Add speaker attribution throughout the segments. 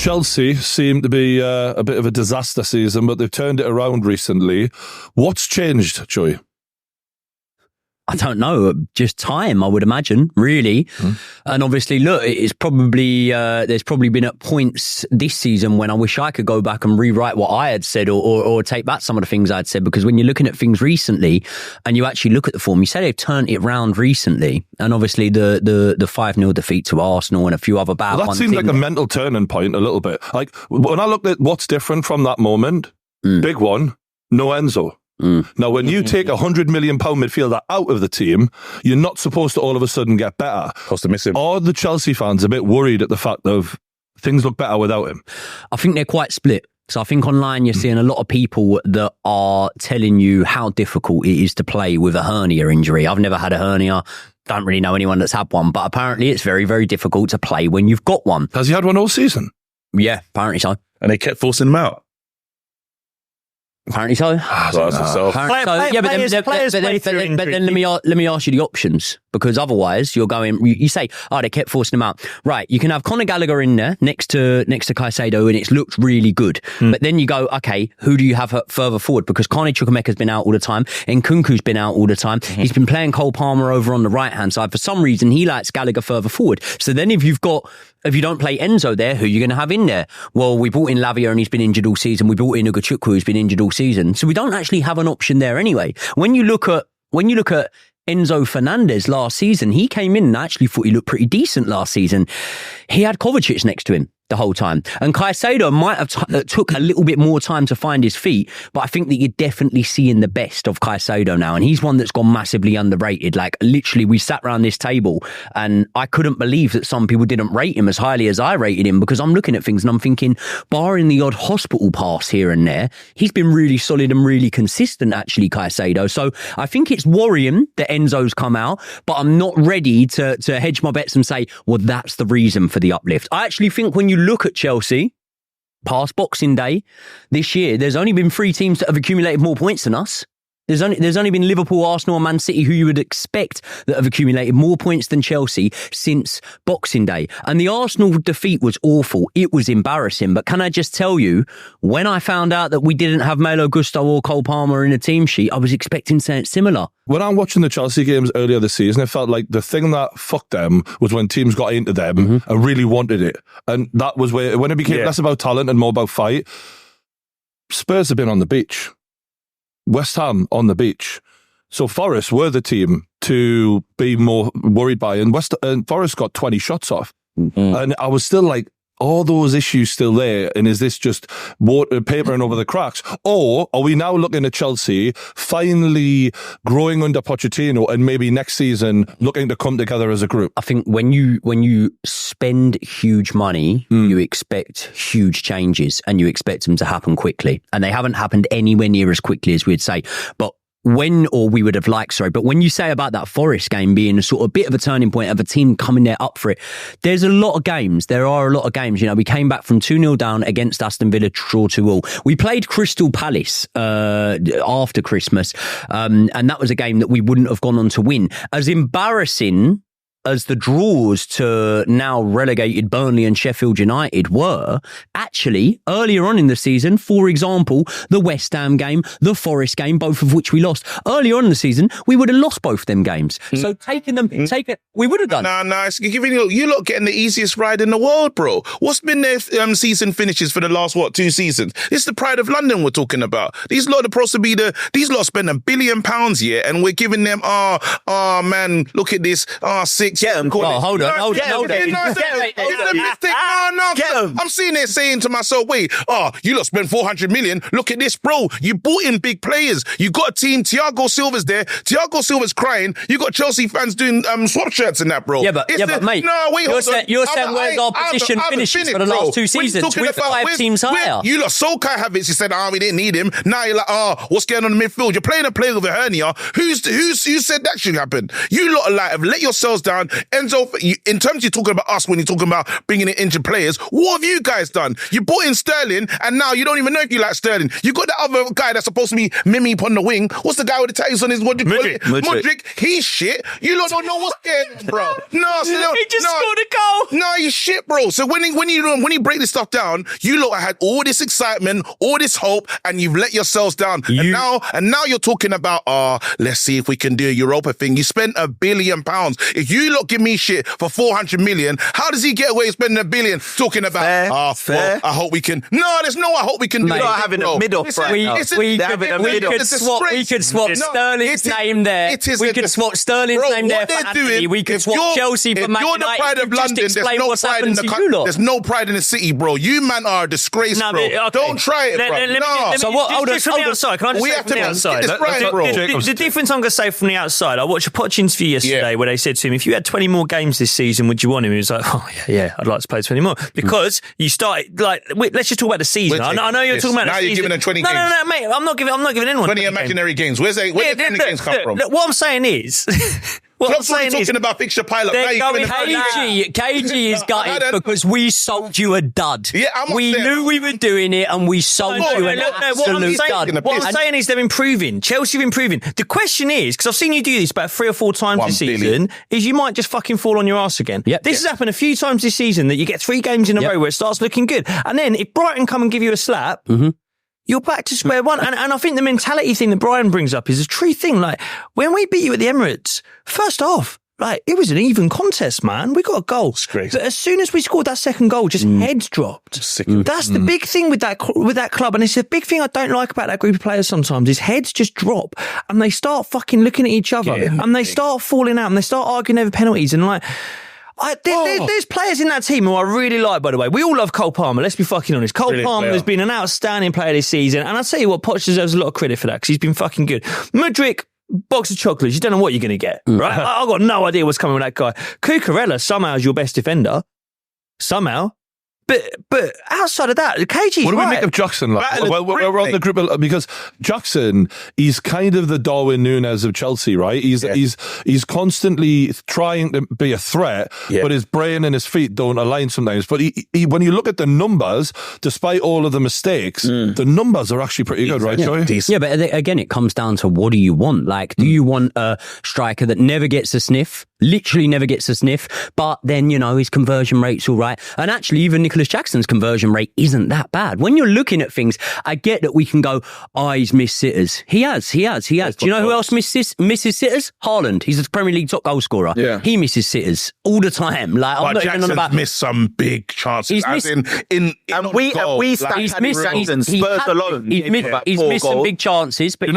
Speaker 1: Chelsea seem to be a bit of a disaster season, but they've turned it around recently. What's changed, Joey?
Speaker 2: I don't know, just time, I would imagine, really. And obviously, look, it's probably there's probably been at points this season when I wish I could go back and rewrite what I had said or take back some of the things I'd said, because when you're looking at things recently and you actually look at the form, you say they've turned it round recently, and obviously the 5-0 defeat to Arsenal and a few other bad ones.
Speaker 1: That seemed like a mental turning point a little bit. Like, when I looked at what's different from that moment, big one, no Enzo. Now, when you take £100 million midfielder out of the team, you're not supposed to all of a sudden get better.
Speaker 3: Cost to miss him.
Speaker 1: Are the Chelsea fans a bit worried at the fact of things look better without him?
Speaker 2: I think they're quite split. So I think online you're seeing a lot of people that are telling you how difficult it is to play with a hernia injury. I've never had a hernia. Don't really know anyone that's had one, but apparently it's very, very difficult to play when you've got one.
Speaker 1: Has he had one all season?
Speaker 2: Yeah, apparently so.
Speaker 3: And they kept forcing him out.
Speaker 2: Apparently so. But then let me ask you the options, because otherwise you're going. You say, oh, they kept forcing him out. Right, you can have Conor Gallagher in there next to Caicedo, and it's looked really good. But then you go, okay, who do you have further forward? Because Carney Chukwuemeka's been out all the time, and Nkunku's been out all the time. He's been playing Cole Palmer over on the right hand side. For some reason, he likes Gallagher further forward. So then if you don't play Enzo there, who are you going to have in there? Well, we brought in Lavia and he's been injured all season. We brought in Ugachukwu, who's been injured all season. So we don't actually have an option there anyway. When you look at Enzo Fernandez last season, he came in and I actually thought he looked pretty decent last season. He had Kovacic next to him the whole time. And Caicedo might have took a little bit more time to find his feet, but I think that you're definitely seeing the best of Caicedo now. And he's one that's gone massively underrated. Like, literally, we sat around this table and I couldn't believe that some people didn't rate him as highly as I rated him, because I'm looking at things and I'm thinking, barring the odd hospital pass here and there, he's been really solid and really consistent, actually, Caicedo. So I think it's worrying that Enzo's come out, but I'm not ready to hedge my bets and say, well, that's the reason for the uplift. I actually think when you look at Chelsea past Boxing Day this year, there's only been 3 teams that have accumulated more points than us. There's only been Liverpool, Arsenal and Man City, who you would expect that have accumulated more points than Chelsea since Boxing Day. And the Arsenal defeat was awful. It was embarrassing. But can I just tell you, when I found out that we didn't have Malo Gusto or Cole Palmer in a team sheet, I was expecting something similar.
Speaker 1: When I'm watching the Chelsea games earlier this season, it felt like the thing that fucked them was when teams got into them and really wanted it. And that was when it became less about talent and more about fight. Spurs have been on the beach. West Ham on the beach. So Forest were the team to be more worried by, and Forest got 20 shots off. And I was still like, all those issues still there, and is this just water papering over the cracks? Or are we now looking at Chelsea finally growing under Pochettino and maybe next season looking to come together as a group?
Speaker 2: I think when you spend huge money, you expect huge changes and you expect them to happen quickly. And they haven't happened anywhere near as quickly as we'd say. But when you say about that Forest game being a sort of bit of a turning point of a team coming there up for it, there are a lot of games. You know, we came back from 2-0 down against Aston Villa, draw 2-2. We played Crystal Palace after Christmas, and that was a game that we wouldn't have gone on to win. As embarrassing as the draws to now relegated Burnley and Sheffield United were, actually, earlier on in the season, for example, the West Ham game, the Forest game, both of which we lost. Earlier on in the season, we would have lost both them games. So we would have done.
Speaker 3: Nah, it's giving you lot getting the easiest ride in the world, bro. What's been their season finishes for the last, 2 seasons? It's the pride of London we're talking about. These lot are supposed to be these lot spend £1 billion, yeah, and we're giving them, man, look at this, 6.
Speaker 2: Get them. Hold on.
Speaker 3: I'm sitting there saying to myself, wait, you lot spent 400 million. Look at this, bro. You bought in big players. You got a team. Thiago Silva's there. Thiago Silva's crying. You got Chelsea fans doing swap shirts and that, bro.
Speaker 2: Yeah, but mate.
Speaker 3: No, wait,
Speaker 2: you're saying where's our position finished for the last 2 seasons? We're 5 teams higher.
Speaker 3: You lot so Kai Havertz, you said, we didn't need him. Now you're like, what's going on in the midfield? You're playing a player with a hernia. Who said that should happen? You lot are like, have let yourselves down. down. Enzo, in terms you're talking about us when you're talking about bringing in injured players, what have you guys done? You brought in Sterling, and now you don't even know if you like Sterling. You got that other guy that's supposed to be Mimi upon the wing. What's the guy with the tattoos on his, what do you call it? Mudryk. He's shit. You lot don't know what's going on, bro. No,
Speaker 2: he just scored a goal.
Speaker 3: No, he's shit, bro. So when you break this stuff down, you lot had all this excitement, all this hope, and you've let yourselves down. And now you're talking about, let's see if we can do a Europa thing. You spent £1 billion. If you lot give me shit for 400 million, how does he get away with spending $1 billion talking about,
Speaker 4: fair.
Speaker 3: Well, I hope we can. No, there's no I hope we can do
Speaker 4: We're
Speaker 3: it.
Speaker 4: not having a mid-off right now.
Speaker 2: We could swap Sterling's name there. We could swap Sterling's name there for Anthony. We could swap Chelsea for Man United.
Speaker 3: If you're the pride of London, there's no pride in the city, bro. You man are a disgrace, bro. Don't try it, bro.
Speaker 5: So what? Hold on. Can I just say from the outside? The difference I'm going to say from the outside, I watched a Poch interview yesterday where they said to him, if you had 20 more games this season, would you want him? He was like, I'd like to play 20 more. Because you started, let's just talk about the season. I know you're talking about the season.
Speaker 3: Now you're giving them 20 games.
Speaker 5: No, mate. I'm not giving anyone
Speaker 3: 20 imaginary games. Where the 20 games come from?
Speaker 5: What I'm saying is... What I'm saying is,
Speaker 3: talking about fixture pilot.
Speaker 2: KG is gutted because we sold you a dud.
Speaker 3: Yeah,
Speaker 2: we knew we were doing it and we sold you an absolute dud.
Speaker 5: What I'm saying is they're improving. Chelsea are improving. The question is, because I've seen you do this about 3 or 4 times this season, is you might just fucking fall on your ass again. Yep. This has happened a few times this season that you get 3 games in a row where it starts looking good. And then if Brighton come and give you a slap... You're back to square one. And I think the mentality thing that Brian brings up is a true thing. Like, when we beat you at the Emirates, first off, it was an even contest, man. We got a goal. But as soon as we scored that second goal, just heads dropped. That's the big thing with that club. And it's a big thing I don't like about that group of players sometimes is heads just drop and they start fucking looking at each other and they start falling out and they start arguing over penalties and there's players in that team who I really like, by the way. We all love Cole Palmer, let's be fucking honest. Cole Palmer has been an outstanding player this season, and I'll tell you what, Poch deserves a lot of credit for that, because he's been fucking good. Mudryk, box of chocolates, you don't know what you're going to get, right? I've got no idea what's coming with that guy. Cucurella somehow is your best defender. Somehow. But outside of that, KG.
Speaker 1: What do we make of Jackson? We're on the group because Jackson, he's kind of the Darwin Núñez of Chelsea, right? He's constantly trying to be a threat, but his brain and his feet don't align sometimes. But he when you look at the numbers, despite all of the mistakes, the numbers are actually pretty good, right, Joey?
Speaker 2: Yeah, but again, it comes down to what do you want? Like, do you want a striker that never gets a sniff? Literally never gets a sniff, but then, his conversion rate's all right. And actually, even Nicholas Jackson's conversion rate isn't that bad. When you're looking at things, I get that we can go, he's missed sitters. He has. Do you know who else misses sitters? Haaland. He's a Premier League top goal scorer. Yeah. He misses sitters all the time. I'm not
Speaker 3: Jackson's
Speaker 2: even on about...
Speaker 3: missed some big chances.
Speaker 2: He's missed... He's missed some big chances, but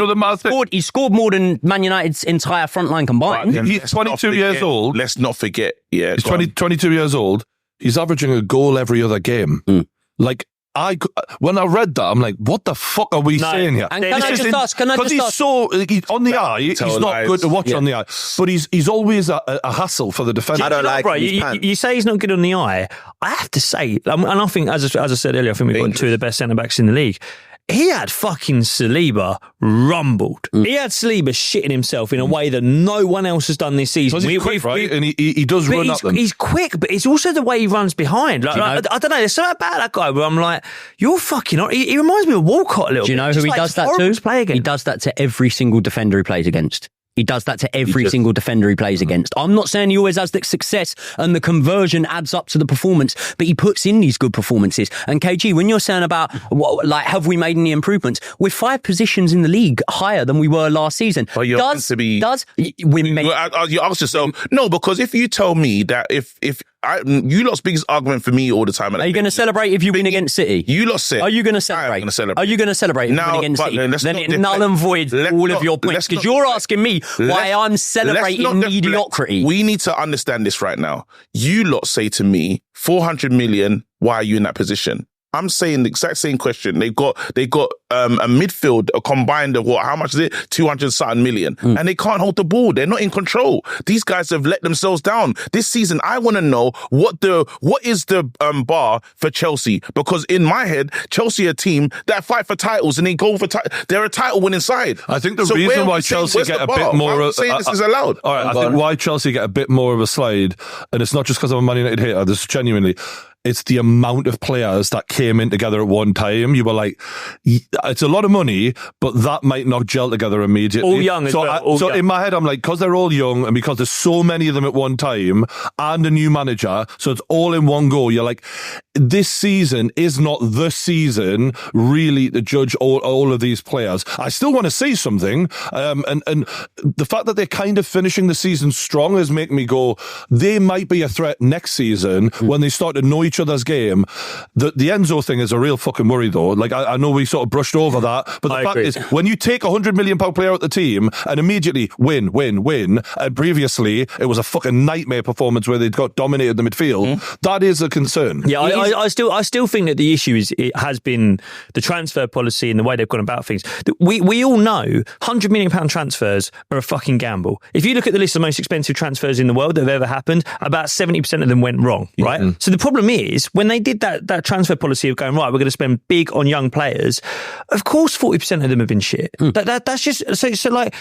Speaker 2: he scored more than Man United's entire front line combined.
Speaker 1: He's 22 years old.
Speaker 3: Let's not forget. Yeah,
Speaker 1: he's 22 years old. He's averaging a goal every other game. When I read that, I'm like, what the fuck are we saying here?
Speaker 2: And can I just ask? Because
Speaker 1: he's so on the eye, he's not good to watch on the eye, but he's always a hassle for the defender.
Speaker 4: I don't like his pants.
Speaker 5: You say he's not good on the eye. I have to say, and I think, as I said earlier, I think we've got 2 of the best centre backs in the league. He had fucking Saliba rumbled. He had Saliba shitting himself in a way that no one else has done this season.
Speaker 1: He's quick, right? And he does run up them.
Speaker 5: He's quick, but it's also the way he runs behind. I don't know. There's something about that guy where I'm like, you're fucking... He reminds me of Walcott a little bit.
Speaker 2: Do you know who he does that to? He does that to every single defender he plays against. He does that to every single defender he plays against. I'm not saying he always has the success and the conversion adds up to the performance, but he puts in these good performances. And KG, when you're saying about, have we made any improvements? We're 5 positions in the league higher than we were last season.
Speaker 3: Well, you asked yourself, no, because if you tell me that if you lot's biggest argument for me all the time.
Speaker 2: Are you going to celebrate if you win against City?
Speaker 3: You lot said.
Speaker 2: Are you going to celebrate?
Speaker 3: I'm going to celebrate.
Speaker 2: Are you going to celebrate if you win against City? Then it null and void all of your points. Because you're asking me why I'm celebrating mediocrity.
Speaker 3: We need to understand this right now. You lot say to me, 400 million, why are you in that position? I'm saying the exact same question. They got a midfield, a combined of how much is it? 200-something million. And they can't hold the ball. They're not in control. These guys have let themselves down. This season, I want to know what is the bar for Chelsea? Because in my head, Chelsea are a team that fight for titles and they go for they're a title winning side.
Speaker 1: I think the reason why Chelsea get a bit more of
Speaker 3: this is allowed.
Speaker 1: All right, I think why Chelsea get a bit more of a slide, and it's not just because I'm a Man United hater, this is genuinely, it's the amount of players that came in together at one time. You were like, it's a lot of money, but that might not gel together immediately.
Speaker 5: All young as well.
Speaker 1: So in my head, I'm like, because they're all young and because there's so many of them at one time and a new manager, so it's all in one go. You're like, this season is not the season really to judge all of these players. I still want to see something. And the fact that they're kind of finishing the season strong is making me go, they might be a threat next season when they start to know each other's game. The Enzo thing is a real fucking worry though. Like I know we sort of brushed over that, but the fact is when you take £100 million player out the team and immediately win, and previously it was a fucking nightmare performance where they got dominated the midfield, that is a concern.
Speaker 5: Yeah, I still think that the issue has been the transfer policy and the way they've gone about things. We all know £100 million transfers are a fucking gamble. If you look at the list of the most expensive transfers in the world that have ever happened, about 70% of them went wrong, right? So the problem is, when they did that transfer policy of going, right, we're going to spend big on young players, of course 40% of them have been shit. That's just, so like,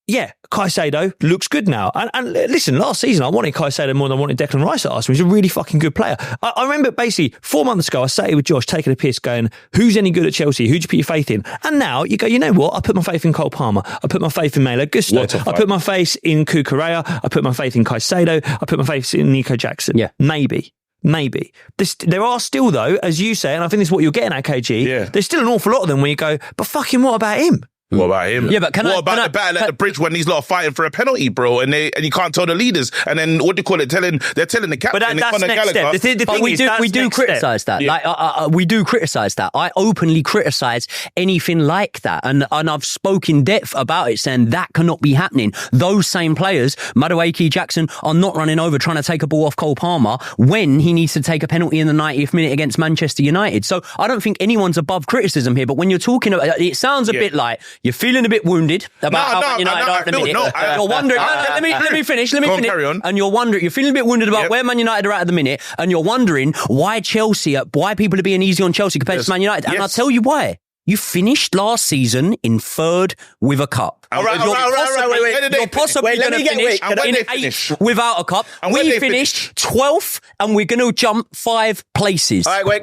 Speaker 5: yeah, Caicedo looks good now. And listen, last season I wanted Caicedo more than I wanted Declan Rice at Arsenal. He's a really fucking good player. I remember basically 4 months ago I sat here with Josh taking a piss going, who's any good at Chelsea? Who do you put your faith in? And now you go, you know what? I put my faith in Cole Palmer. I put my faith in Malo Gusto. I put my faith in Cucurella. I put my faith in Caicedo. I put my faith in Nico Jackson. Yeah. Maybe. There are still, though, as you say, and I think this is what you're getting at, KG, there's still an awful lot of them where you go, but fucking what about him?
Speaker 3: What about him?
Speaker 2: Yeah, but
Speaker 3: what about the battle at the bridge when these lot are fighting for a penalty, bro? And you can't tell the leaders. And then what do you call it? They're telling the captain.
Speaker 5: But that's next step. The thing is,
Speaker 2: we do criticise that.
Speaker 3: Yeah.
Speaker 2: Like we do criticise that. I openly criticise anything like that, and I've spoken in depth about it, saying that cannot be happening. Those same players, Madueke, Jackson, are not running over trying to take a ball off Cole Palmer when he needs to take a penalty in the 90th minute against Manchester United. So I don't think anyone's above criticism here. But when you're talking about, it sounds a bit like you're feeling a bit wounded about how Man United are at the minute. You're wondering. Let me finish.
Speaker 3: Carry on.
Speaker 2: And you're feeling a bit wounded about where Man United are at the minute, and you're wondering why people are being easy on Chelsea compared to Man United. And I'll tell you why. You finished last season in third with a cup.
Speaker 3: All right.
Speaker 2: You're possibly going to finish in eighth without a cup. We finished 12th, and we're going to jump 5 places.
Speaker 4: All right, wait,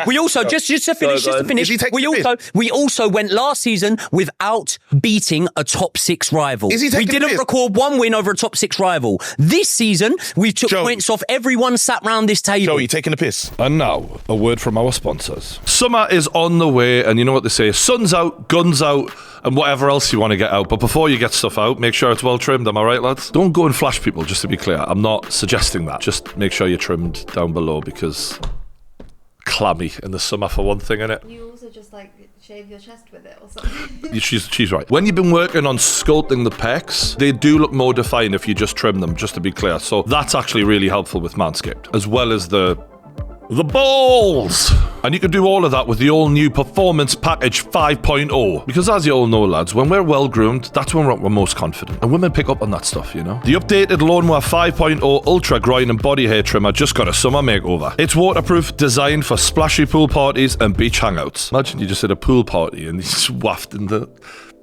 Speaker 2: we also just to finish. We also went last season without beating a top 6 rival. We didn't record one win over a top 6 rival. This season, we took points off everyone sat round this table.
Speaker 3: Joey, taking a piss.
Speaker 1: And now, a word from our sponsors. Summer is on the way, and you know what they say, sun's out, guns out, and whatever else you want to get out. But before you get stuff out, make sure it's well trimmed. Am I right, lads? Don't go and flash people, just to be clear. I'm not suggesting that. Just make sure you're trimmed down below, because clammy in the summer for one thing, innit?
Speaker 6: You also just shave your chest with it or something.
Speaker 1: She's right. When you've been working on sculpting the pecs, they do look more defined if you just trim them, just to be clear. So that's actually really helpful with Manscaped, as well as the balls. And you can do all of that with the all-new Performance Package 5.0. Because as you all know, lads, when we're well-groomed, that's when we're most confident. And women pick up on that stuff, you know? The updated Lawnmower 5.0 Ultra Groin and Body Hair Trimmer just got a summer makeover. It's waterproof, designed for splashy pool parties and beach hangouts. Imagine you just had a pool party and you just wafting the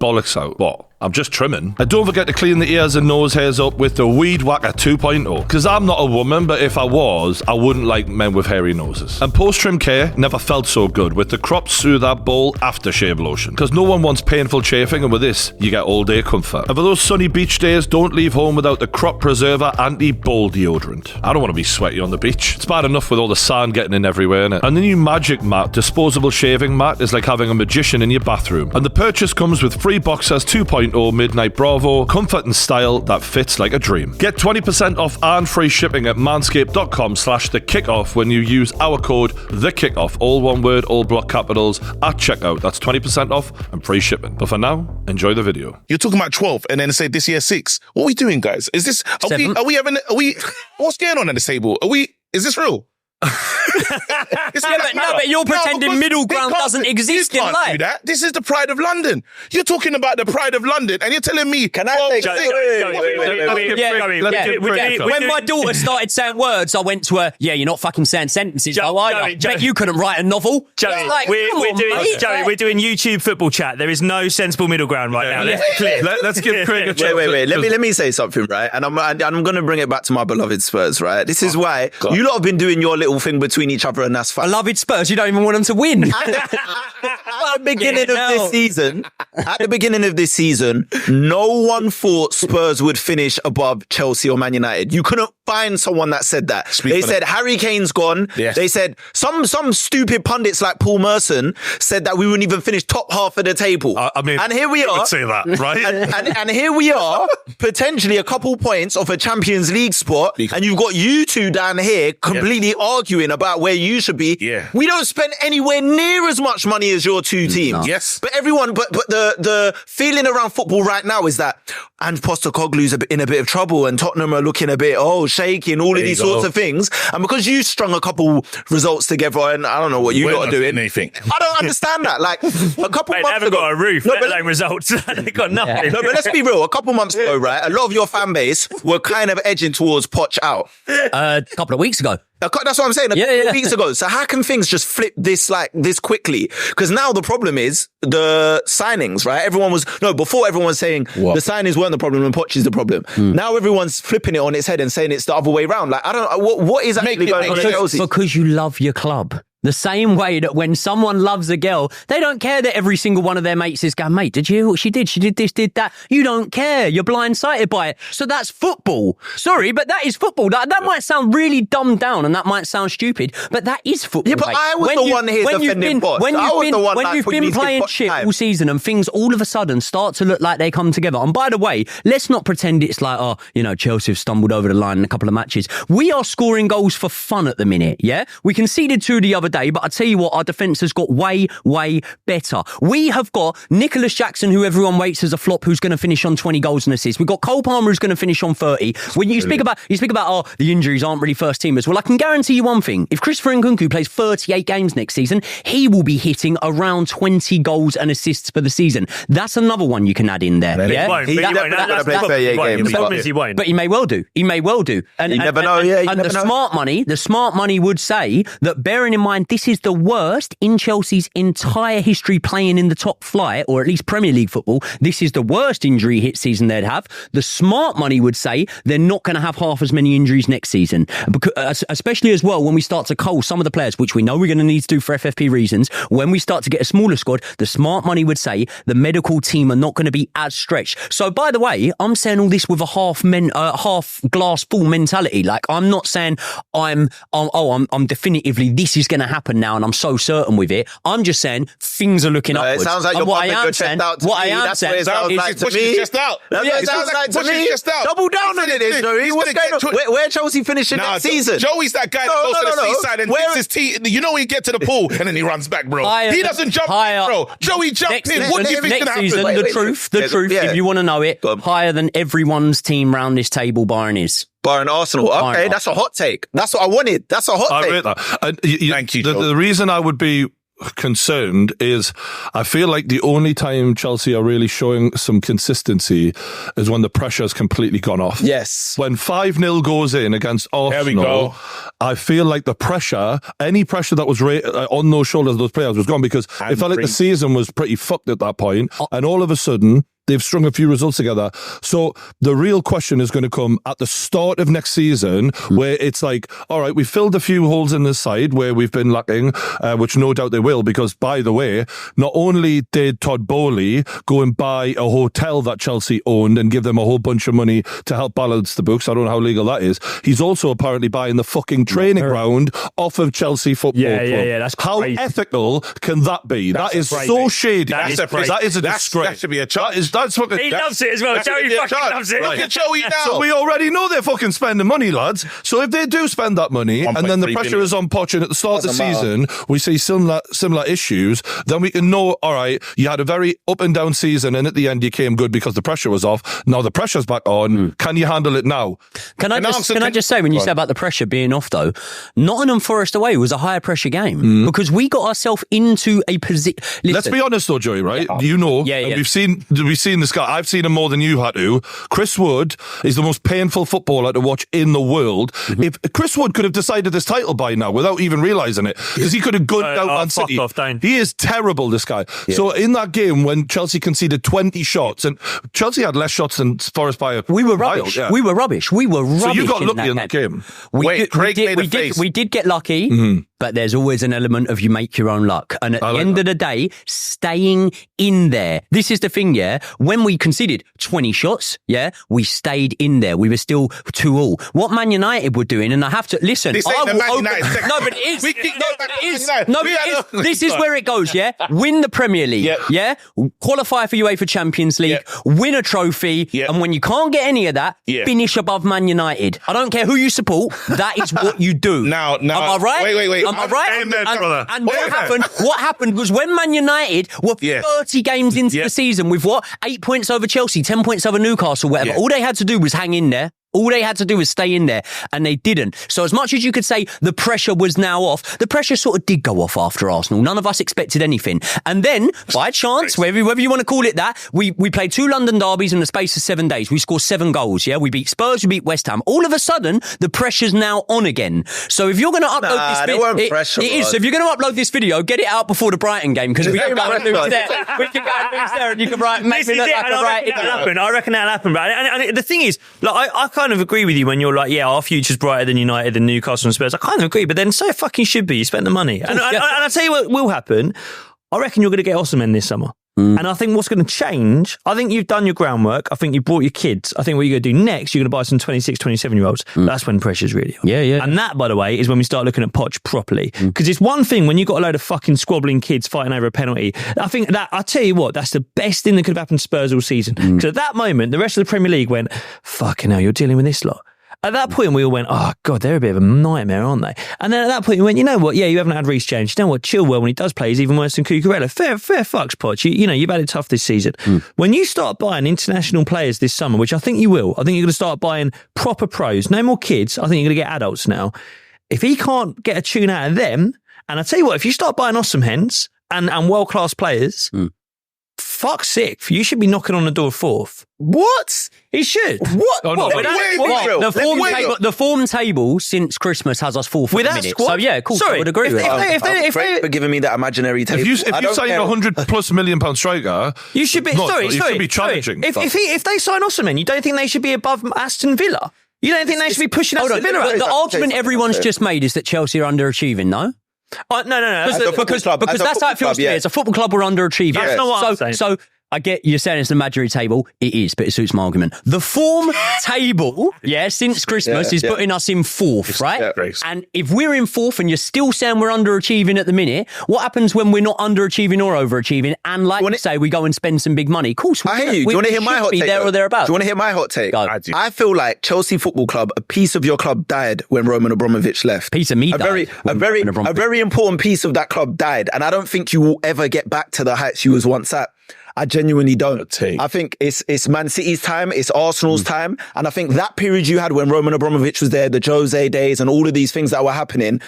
Speaker 1: bollocks out. What? I'm just trimming. And don't forget to clean the ears and nose hairs up with the Weed Whacker 2.0. Because I'm not a woman, but if I was, I wouldn't like men with hairy noses. And post-trim care never felt so good with the Crop Soother Bowl Aftershave Lotion. Because no one wants painful chafing, and with this, you get all-day comfort. And for those sunny beach days, don't leave home without the Crop Preserver Anti-Bowl Deodorant. I don't want to be sweaty on the beach. It's bad enough with all the sand getting in everywhere, innit? And the new Magic Mat disposable shaving mat is like having a magician in your bathroom. And the purchase comes with free boxers 2.0 Midnight Bravo, comfort and style that fits like a dream. Get 20% off and free shipping at manscaped.com/thekickoff when you use our code THEKICKOFF, all one word, all block capitals, at checkout. That's 20% off and free shipping. But for now, enjoy the video.
Speaker 3: You're talking about 12 and then say this year 6. What are we doing, guys? Is this, are we what's going on at this table? Is this real?
Speaker 2: But you're pretending middle ground doesn't exist in life.
Speaker 3: Do that. This is the pride of London. You're talking about the pride of London, and you're telling me,
Speaker 4: can I
Speaker 2: when my daughter started saying words, I went to her, you're not fucking saying sentences. Bet you couldn't write a novel.
Speaker 5: Joey, we're doing YouTube football chat. There is no sensible middle ground right now. Let's be clear.
Speaker 1: Let's give Craig a chance.
Speaker 4: Wait. Let me say something, right? And I'm going to bring it back to my beloved Spurs, right? This is why you lot have been doing your little thing between each other, and that's fine.
Speaker 2: Beloved Spurs, you don't even want them to win.
Speaker 4: At the beginning of this season, no one thought Spurs would finish above Chelsea or Man United. You couldn't find someone that said that. They said Harry Kane's gone. Yes. They said some stupid pundits like Paul Merson said that we wouldn't even finish top half of the table. And here we are.
Speaker 1: Would say that, right?
Speaker 4: and here we are, potentially a couple points off a Champions League spot, and you've got you two down here completely arguing about where you should be.
Speaker 3: Yeah.
Speaker 4: We don't spend anywhere near as much money as your two teams.
Speaker 3: No. Yes.
Speaker 4: But the feeling around football right now is that Ange Postecoglou's in a bit of trouble, and Tottenham are looking a bit shaky, and all of these sorts of things. And because you strung a couple results together, and I don't know what you lot are doing.
Speaker 3: Anything.
Speaker 4: I don't understand that. Like a couple months
Speaker 5: they haven't
Speaker 4: ago,
Speaker 5: got a roof, let alone results. They've got nothing.
Speaker 4: Yeah. No, but let's be real. A couple months ago, right, a lot of your fan base were kind of edging towards Poch out.
Speaker 2: A couple of weeks ago.
Speaker 4: That's what I'm saying. A couple of weeks ago. So how can things just flip this quickly? Because now the problem is the signings, right? Before everyone was saying the signings weren't the problem and Poch is the problem. Now everyone's flipping it on its head and saying it's the other way around. Like, I don't, what is actually going on at Chelsea?
Speaker 2: Because you love your club. The same way that when someone loves a girl, they don't care that every single one of their mates is going, mate, did you hear what she did? She did this, did that. You don't care. You're blindsided by it. So that's football. Sorry, but that is football. That might sound really dumbed down and that might sound stupid, but that is football.
Speaker 4: Yeah, but mate. I was the one here defending Poch.
Speaker 2: When you've been playing shit all season and things all of a sudden start to look like they come together. And by the way, let's not pretend it's like, Chelsea have stumbled over the line in a couple of matches. We are scoring goals for fun at the minute, yeah? We conceded 2 the other day, but I tell you what, our defence has got way, way better. We have got Nicholas Jackson, who everyone rates as a flop, who's going to finish on 20 goals and assists. We've got Cole Palmer, who's going to finish on 30. When you speak about, the injuries aren't really first teamers. Well, I can guarantee you one thing. If Christopher Nkunku plays 38 games next season, he will be hitting around 20 goals and assists for the season. That's another one you can add in there.
Speaker 5: He won't. He won't. The problem is he won't.
Speaker 2: But he may well do. He may well do. And
Speaker 4: you never know. And
Speaker 2: the smart money would say that, bearing in mind this is the worst in Chelsea's entire history playing in the top flight, or at least Premier League football. This is the worst injury hit season they'd have. The smart money would say they're not going to have half as many injuries next season, because, especially as well when we start to cull some of the players, which we know we're going to need to do for FFP reasons. When we start to get a smaller squad, the smart money would say the medical team are not going to be as stretched. So, by the way, I'm saying all this with a half glass full mentality. Like, I'm not saying I'm definitively this is going to happen now and I'm so certain with it. I'm just saying things are looking upwards.
Speaker 4: It sounds like you're pumping your chest out to me. That's what it sounds like to me. That's what it sounds like to me. Double down on it, Joey. What's going on? Where Chelsea finishing next season?
Speaker 3: Joey's that guy that goes to the seaside and dips his teeth. You know when you get to the pool and then he runs back, bro. He doesn't jump in, bro. Joey jumped in. What do you think
Speaker 2: next
Speaker 3: can
Speaker 2: season?
Speaker 3: happen?
Speaker 2: The truth, if you want to know it, higher than everyone's team round this table, barring his.
Speaker 4: Barring Arsenal. Okay, that's a hot take. That's what I wanted. That's a hot take.
Speaker 1: I rate that.
Speaker 3: Thank you,
Speaker 1: the reason I would be concerned is I feel like the only time Chelsea are really showing some consistency is when the pressure's completely gone off.
Speaker 4: Yes.
Speaker 1: When 5-0 goes in against Arsenal,
Speaker 3: there we go.
Speaker 1: I feel like the pressure, any pressure that was on those shoulders of those players was gone, because it felt like the season was pretty fucked at that point, and all of a sudden they've strung a few results together. So the real question is going to come at the start of next season, where it's like, all right, we filled a few holes in the side where we've been lacking, which no doubt they will, because, by the way, not only did Todd Bowley go and buy a hotel that Chelsea owned and give them a whole bunch of money to help balance the books, I don't know how legal that is, he's also apparently buying the fucking training ground off of Chelsea Football Club.
Speaker 5: Yeah, that's crazy.
Speaker 1: How ethical can that be? That is so shady.
Speaker 3: That is a disgrace.
Speaker 1: That should be a charge. That's fucking.
Speaker 5: He loves it as well. Joey fucking loves it.
Speaker 3: Look at Joey now.
Speaker 1: So we already know they're fucking spending money, lads. So if they do spend that money, and then the pressure is on Poch, and at the start of the season we see similar issues, then we can know, all right, you had a very up and down season, and at the end you came good because the pressure was off. Now the pressure's back on. Can you handle it now?
Speaker 2: Can I just say, when you said about the pressure being off, though, Nottingham Forest away was a higher pressure game because we got ourselves into a position.
Speaker 1: Let's be honest, though, Joey. Right? You know, we've seen this guy. I've seen him more than you had to. Chris Wood is the most painful footballer to watch in the world. If Chris Wood could have decided this title by now without even realising it, because he could have gunned out Man City. He is terrible, this guy. Yeah. So in that game when Chelsea conceded 20 shots, and Chelsea had less shots than Forest by a
Speaker 2: We were rubbish.
Speaker 1: Yeah.
Speaker 2: We were rubbish. So
Speaker 1: you got lucky in that game.
Speaker 2: We did get lucky, but there's always an element of you make your own luck. And at the end of the day, staying in there. This is the thing, yeah? When we conceded 20 shots, yeah, we stayed in there. We were still 2-2. What Man United were doing, and I have to listen.
Speaker 3: This ain't the Man United second.
Speaker 2: No, but it is. This is where it goes, yeah? Win the Premier League, yeah? Qualify for UEFA Champions League, win a trophy, and when you can't get any of that, finish above Man United. I don't care who you support, that is what you do.
Speaker 3: Now,
Speaker 2: am I right?
Speaker 3: Wait.
Speaker 2: Am I right? And what happened was when Man United were 30 games into the season with 8 points over Chelsea, 10 points over Newcastle, whatever. All they had to do was hang in there. All they had to do was stay in there, and they didn't. So as much as you could say the pressure was now off, the pressure sort of did go off after Arsenal. None of us expected anything. And then, by chance, whatever you want to call it that, we played 2 London derbies in the space of 7 days. We scored 7 goals, yeah? We beat Spurs, we beat West Ham. All of a sudden, the pressure's now on again. So if you're going to upload this video... It is. So if you're going to upload this video, get it out before the Brighton game, because we can go and lose there. We can go and lose there, and you can make me look like a right idiot.
Speaker 5: I reckon that'll happen, right? And the thing is, like, I kind of agree with you when you're like, our future's brighter than United and Newcastle and Spurs. I kind of agree, but then so it fucking should be. You spent the money. And I'll tell you what will happen. I reckon you're going to get Osimhen this summer. And I think what's going to change, I think you've done your groundwork. I think you brought your kids. I think what you're going to do next, you're going to buy some 26, 27-year-olds. That's when pressure's really on.
Speaker 2: Yeah.
Speaker 5: And that, by the way, is when we start looking at Poch properly. Because it's one thing when you've got a load of fucking squabbling kids fighting over a penalty. I think that, I'll tell you what, that's the best thing that could have happened to Spurs all season. Because at that moment, the rest of the Premier League went, fucking hell, you're dealing with this lot. At that point, we all went, oh, God, they're a bit of a nightmare, aren't they? And then at that point, we went, you know what? Yeah, you haven't had Reece James. You know what? Chilwell, when he does play, he's even worse than Cucurella. Fair fucks, Poch. You know, you've had it tough this season. When you start buying international players this summer, which I think you will, I think you're going to start buying proper pros. No more kids. I think you're going to get adults now. If he can't get a tune out of them, and I tell you what, if you start buying Osimhens and world-class players... Fuck's sake, you should be knocking on the door 4th.
Speaker 3: What?
Speaker 5: He should.
Speaker 3: What?
Speaker 1: Oh, no,
Speaker 2: The form table since Christmas has us 4th
Speaker 5: with
Speaker 2: at the
Speaker 5: that
Speaker 2: minute.
Speaker 5: Squad?
Speaker 2: So yeah, cool.
Speaker 5: Sorry,
Speaker 2: I would agree with that.
Speaker 4: If they for giving me that imaginary table.
Speaker 1: If you sign a £100+ million striker,
Speaker 5: you should be. You should be
Speaker 1: challenging.
Speaker 5: If they sign Osimhen, you don't think they should be above Aston Villa? You don't think they should be pushing Aston Villa?
Speaker 2: The argument everyone's just made is that Chelsea are underachieving. No.
Speaker 5: No.
Speaker 2: Because that's how it feels to me. As a football club, we're underachieving.
Speaker 5: That's not what I'm saying.
Speaker 2: So I get you're saying it's the imaginary table. It is, but it suits my argument. The form table, since Christmas is putting us in 4th, right?
Speaker 3: Yeah.
Speaker 2: And if we're in 4th and you're still saying we're underachieving at the minute, what happens when we're not underachieving or overachieving? And like you say, we go and spend some big money. Of course,
Speaker 4: I hear you. Do you want to hear my hot take?
Speaker 2: There or thereabouts.
Speaker 4: Do you want to hear my hot take?
Speaker 2: Go.
Speaker 4: I feel like Chelsea Football Club, a piece of your club died when Roman Abramovich left.
Speaker 2: Piece of me
Speaker 4: died. A very important piece of that club died. And I don't think you will ever get back to the heights you was once at. I genuinely don't. I think it's Man City's time, it's Arsenal's time, and I think that period you had when Roman Abramovich was there, the Jose days and all of these things that were happening,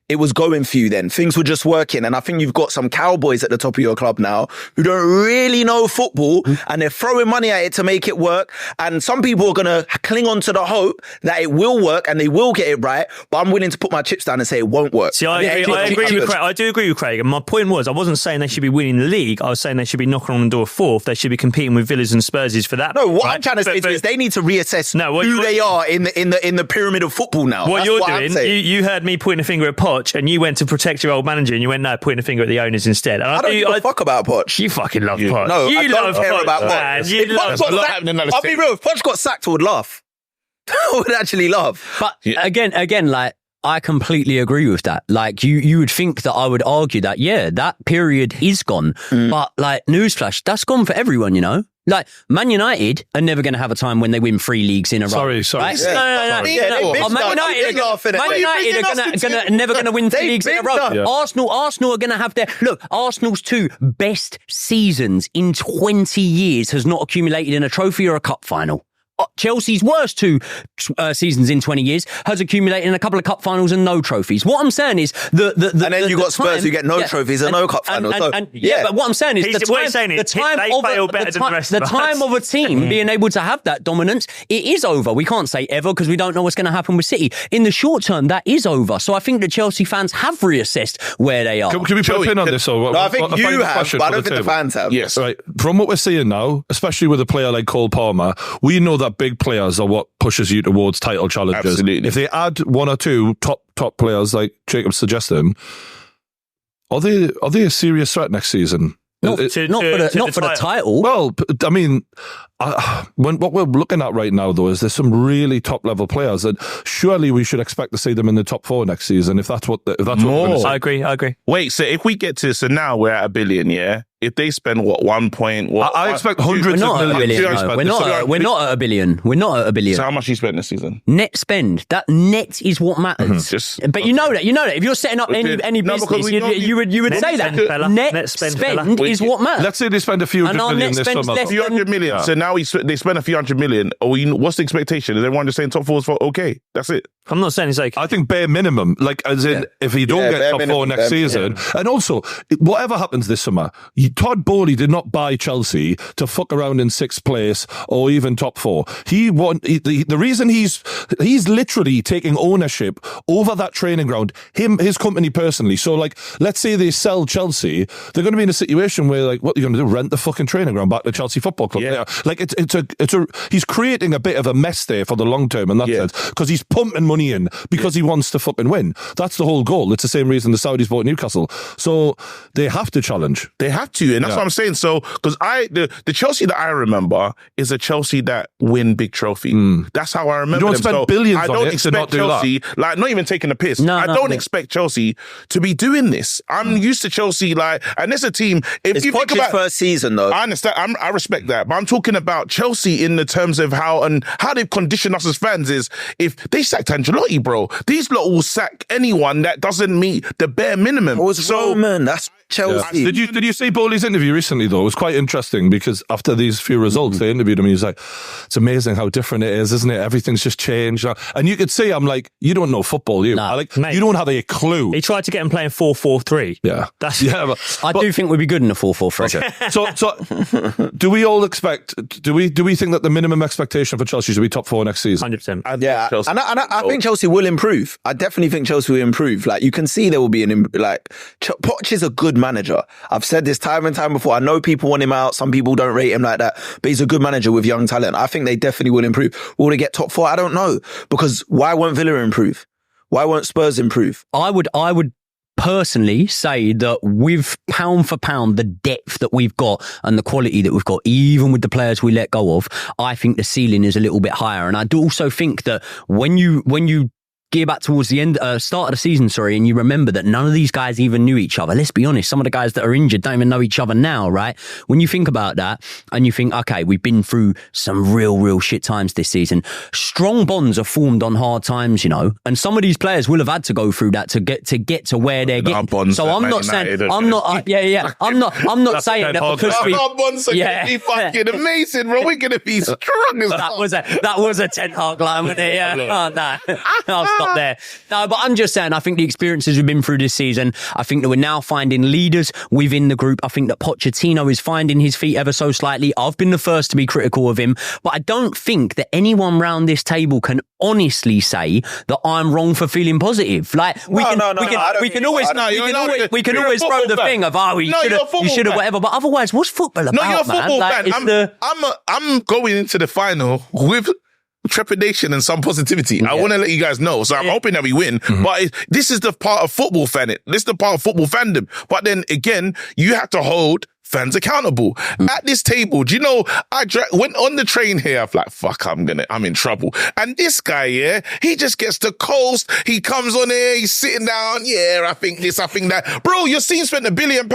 Speaker 4: it was going for you then. Things were just working. And I think you've got some cowboys at the top of your club now who don't really know football and they're throwing money at it to make it work. And some people are going to cling on to the hope that it will work and they will get it right. But I'm willing to put my chips down and say it won't work.
Speaker 5: See, I agree with Craig. I do agree with Craig. And my point was, I wasn't saying they should be winning the league. I was saying they should be knocking on the door 4th. They should be competing with Villas and Spurses for that.
Speaker 4: No, what I'm trying to say is they need to reassess who they are in the pyramid of football now.
Speaker 5: What you're doing, you heard me pointing a finger at Poch and you went to protect your old manager and you went, no, pointing a finger at the owners instead. And
Speaker 4: I don't give a fuck about Poch.
Speaker 5: You fucking love Poch.
Speaker 4: No,
Speaker 5: you
Speaker 4: I don't care about
Speaker 5: Poch.
Speaker 4: I'll be real, if Poch got sacked, I would laugh. I would actually laugh.
Speaker 2: But again, like, I completely agree with that. Like, you would think that I would argue that, that period is gone. But, like, newsflash, that's gone for everyone, you know? Like, Man United are never going to have a time when they win 3 leagues in a row.
Speaker 1: Sorry.
Speaker 2: Right?
Speaker 1: Yeah.
Speaker 2: No. Man United are never going to win 3 leagues in a row.
Speaker 1: Yeah.
Speaker 2: Arsenal are going to have their... Look, Arsenal's 2 best seasons in 20 years has not accumulated in a trophy or a cup final. Chelsea's worst 2 seasons in 20 years has accumulated in a couple of cup finals and no trophies. What I'm saying is and
Speaker 4: then you got Spurs who get no trophies and no cup finals.
Speaker 2: But what I'm saying is the time of a team being able to have that dominance, it is over. We can't say ever because we don't know what's going to happen with City. In the short term, that is over. So I think the Chelsea fans have reassessed where they are.
Speaker 1: Can we put a pin on this?
Speaker 4: No, I think you have, but I don't think the fans have.
Speaker 1: Yes. Right. From what we're seeing now, especially with a player like Cole Palmer, we know that big players are what pushes you towards title challenges.
Speaker 3: Absolutely.
Speaker 1: If they add 1 or 2 top players like Jacob's suggesting, are they a serious threat next season?
Speaker 2: Not for the title.
Speaker 1: Well, I mean, what we're looking at right now, though, is there's some really top level players, and surely we should expect to see them in the top 4 next season. If that's what we're going to say.
Speaker 5: I agree.
Speaker 3: Wait, so if we get to, so now we're at $1 billion, yeah? If they spend
Speaker 1: I expect hundreds of millions.
Speaker 2: We're not at $1 billion. We're not at $1 billion.
Speaker 3: So how much you spent this season?
Speaker 2: Net spend. That net is what matters. But you know that. If you're setting up any business, you would say that. Net spend is what matters.
Speaker 1: Let's say they spend a few hundred million this summer.
Speaker 3: A few hundred million. Yeah. So now they spend a few $100 million. What's the expectation? Is everyone just saying top 4 is for okay? That's it.
Speaker 5: I'm not saying it's okay.
Speaker 1: I think bare minimum, like as in if he don't get top 4 next season, and also whatever happens this summer, Todd Bowley did not buy Chelsea to fuck around in 6th place or even top 4. The reason he's literally taking ownership over that training ground, his company personally. So like, let's say they sell Chelsea, they're going to be in a situation where like, what are you going to do? Rent the fucking training ground back to Chelsea Football Club? Yeah. Like he's creating a bit of a mess there for the long term in that sense because he's pumping money in because he wants to fucking win. That's the whole goal. It's the same reason the Saudis bought Newcastle. So they have to challenge.
Speaker 3: They have to, and that's what I'm saying. So because the Chelsea that I remember is a Chelsea that win big trophy. That's how I remember.
Speaker 1: You don't spend billions
Speaker 3: I don't
Speaker 1: on it to not do
Speaker 3: Chelsea,
Speaker 1: that.
Speaker 3: like not even taking a piss. I don't expect Chelsea to be doing this. I'm used to Chelsea, like, and it's a team. If
Speaker 4: it's
Speaker 3: you think about
Speaker 4: first season, though.
Speaker 3: I understand. I respect that, but I'm talking about Chelsea in the terms of how they've conditioned us as fans. Is if they sacked Ancelotti, bro, these lot will sack anyone that doesn't meet the bare minimum.
Speaker 4: Roman, that's Chelsea.
Speaker 1: Yeah. Did you see Bowley's interview recently, though? It was quite interesting because after these few results, they interviewed him. He was like, it's amazing how different it is, isn't it? Everything's just changed. And you could see, I'm like, you don't know football, you.
Speaker 5: No,
Speaker 1: mate, you don't have a clue.
Speaker 5: He tried to get him playing 4-4-3.
Speaker 1: Yeah.
Speaker 2: I do think we'd be good in a 4-4-3.
Speaker 1: Okay. So do we all expect, do we think that the minimum expectation for Chelsea should be top 4 next season?
Speaker 5: 100%.
Speaker 4: Yeah. And I think Chelsea will improve. I definitely think Chelsea will improve. Like, you can see there will be Poch is a good manager. I've said this time and time before. I know people want him out. Some people don't rate him like that, but he's a good manager with young talent. I think they definitely will improve. Will they get top 4? I don't know. Because why won't Villa improve? Why won't Spurs improve?
Speaker 2: I would personally say that with pound for pound, the depth that we've got and the quality that we've got, even with the players we let go of, I think the ceiling is a little bit higher. And I do also think that when you gear back towards the start of the season, and you remember that none of these guys even knew each other. Let's be honest, some of the guys that are injured don't even know each other now, right? When you think about that and you think, okay, we've been through some real shit times this season. Strong bonds are formed on hard times, and some of these players will have had to go through that to get to where they're getting. So I'm not saying, I'm not saying that because
Speaker 3: our bonds are going to be fucking amazing, bro. We're going to be strong as
Speaker 2: that was a Ten Hag line, wasn't it? Yeah. No. Stop there. No, but I'm just saying, I think the experiences we've been through this season, I think that we're now finding leaders within the group. I think that Pochettino is finding his feet ever so slightly. I've been the first to be critical of him, but I don't think that anyone round this table can honestly say that I'm wrong for feeling positive. Like, we can always throw the thing of, you should have whatever, but otherwise, what's football about,
Speaker 3: man? No, you're a football fan. I'm going into the final with trepidation and some positivity. I want to let you guys know. So I'm hoping that we win. But this is the part of football fan. This is the part of football fandom. But then again, you have to hold fans accountable. At this table, do you know, I went on the train here, I'm like, fuck, I'm in trouble. And this guy, yeah, he just gets to coast. He comes on here, he's sitting down, yeah, I think this, I think that. Bro, your team spent £1 billion.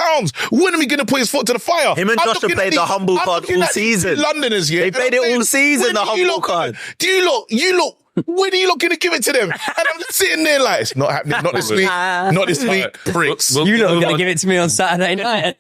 Speaker 3: When are we going to put his foot to the fire?
Speaker 4: Him and Josh have played the humble card all season.
Speaker 3: Londoners, yeah.
Speaker 4: They played it all season, the humble card.
Speaker 3: You look, when are you not going to give it to them? And I'm just sitting there like, it's not happening. Not this week. Not this week. Pricks.
Speaker 2: You lot are going to give it to me on Saturday night.